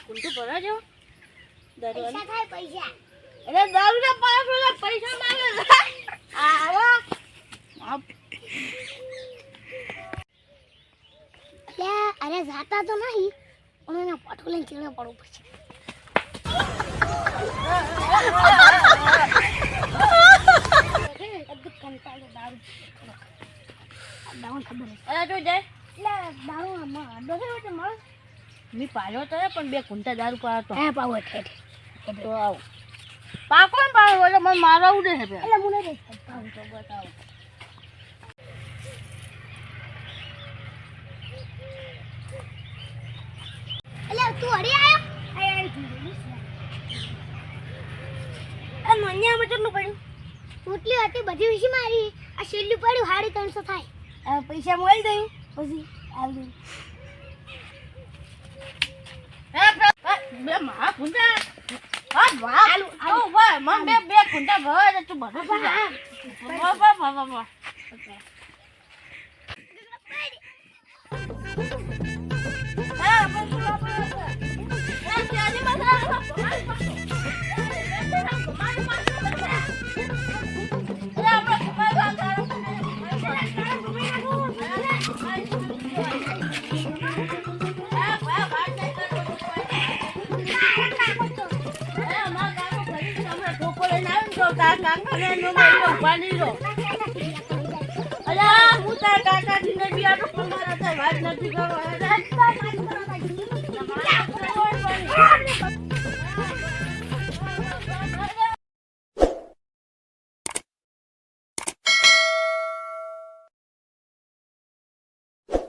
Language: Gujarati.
કુંટુ ભરા જો પૈસા થાય પૈસા અરે દારૂ ના પાસ પૈસા માંગે આવો અરે જાતા તો નહીં પણ એના પાટો લઈને ચેડે પડવું પડશે મી પાડ્યો તો પણ 2 કુંટા દારૂ પાડતો હે પાવો છે તો આવ પાકો ને પાડો એટલે મને મારવા ઉડે છે એટલે મુને દે પાડો તો બતાવો એટલે તું હરી આયો આ મન્યા મતલબ પડ્યું પોટલી હતી બધી વિશે મારી આ શેલ્લું પડ્યું 350 થાય પૈસા મોલ દઉં પછી આવી બે મા કુંટા હા વાહ આલો વાહ મન બે કુંટા ભરે તું બધું વાહ કાકા નો મેલો પાણી રો અલા હું તાર કાકા થી ને બિયા તો પંગરા થાય વાત નથી કરવા